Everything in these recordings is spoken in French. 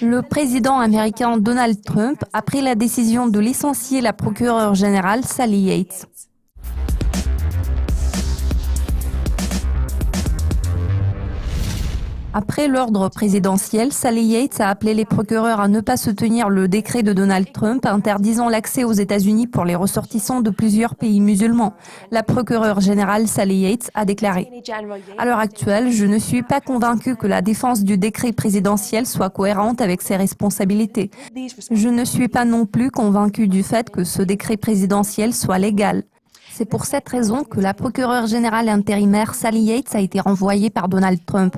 Le président américain Donald Trump a pris la décision de licencier la procureure générale Sally Yates. Après l'ordre présidentiel, Sally Yates a appelé les procureurs à ne pas soutenir le décret de Donald Trump interdisant l'accès aux États-Unis pour les ressortissants de plusieurs pays musulmans. La procureure générale Sally Yates a déclaré « À l'heure actuelle, je ne suis pas convaincue que la défense du décret présidentiel soit cohérente avec ses responsabilités. Je ne suis pas non plus convaincue du fait que ce décret présidentiel soit légal. » C'est pour cette raison que la procureure générale intérimaire Sally Yates a été renvoyée par Donald Trump.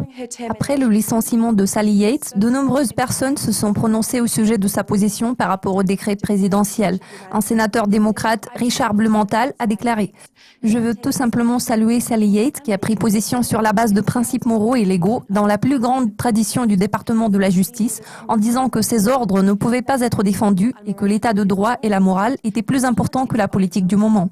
Après le licenciement de Sally Yates, de nombreuses personnes se sont prononcées au sujet de sa position par rapport au décret présidentiel. Un sénateur démocrate, Richard Blumenthal, a déclaré « Je veux tout simplement saluer Sally Yates qui a pris position sur la base de principes moraux et légaux dans la plus grande tradition du département de la justice en disant que ces ordres ne pouvaient pas être défendus et que l'état de droit et la morale étaient plus importants que la politique du moment. »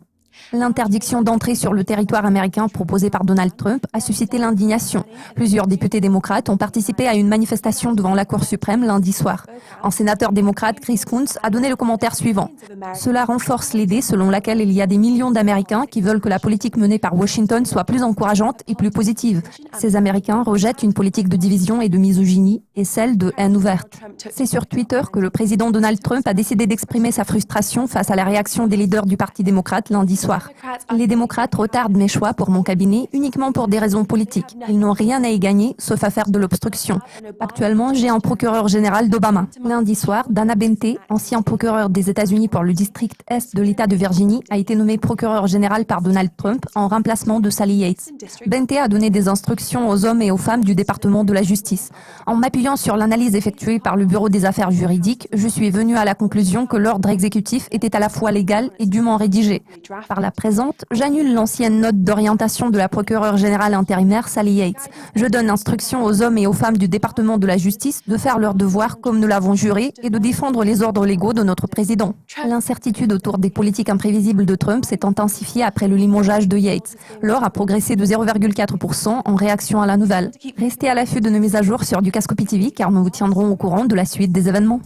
L'interdiction d'entrée sur le territoire américain proposée par Donald Trump a suscité l'indignation. Plusieurs députés démocrates ont participé à une manifestation devant la Cour suprême lundi soir. Un sénateur démocrate, Chris Coons, a donné le commentaire suivant. « Cela renforce l'idée selon laquelle il y a des millions d'Américains qui veulent que la politique menée par Washington soit plus encourageante et plus positive. Ces Américains rejettent une politique de division et de misogynie et celle de haine ouverte. » C'est sur Twitter que le président Donald Trump a décidé d'exprimer sa frustration face à la réaction des leaders du Parti démocrate lundi soir. Les démocrates retardent mes choix pour mon cabinet uniquement pour des raisons politiques. Ils n'ont rien à y gagner, sauf à faire de l'obstruction. Actuellement, j'ai un procureur général d'Obama. Lundi soir, Dana Bente, ancien procureur des États-Unis pour le district Est de l'État de Virginie, a été nommé procureur général par Donald Trump en remplacement de Sally Yates. Bente a donné des instructions aux hommes et aux femmes du département de la justice. En m'appuyant sur l'analyse effectuée par le Bureau des affaires juridiques, je suis venu à la conclusion que l'ordre exécutif était à la fois légal et dûment rédigé. Par la présente, j'annule l'ancienne note d'orientation de la procureure générale intérimaire Sally Yates. Je donne instruction aux hommes et aux femmes du département de la justice de faire leur devoir comme nous l'avons juré et de défendre les ordres légaux de notre président. L'incertitude autour des politiques imprévisibles de Trump s'est intensifiée après le limogeage de Yates. L'or a progressé de 0,4% en réaction à la nouvelle. Restez à l'affût de nos mises à jour sur Dukascopy TV car nous vous tiendrons au courant de la suite des événements.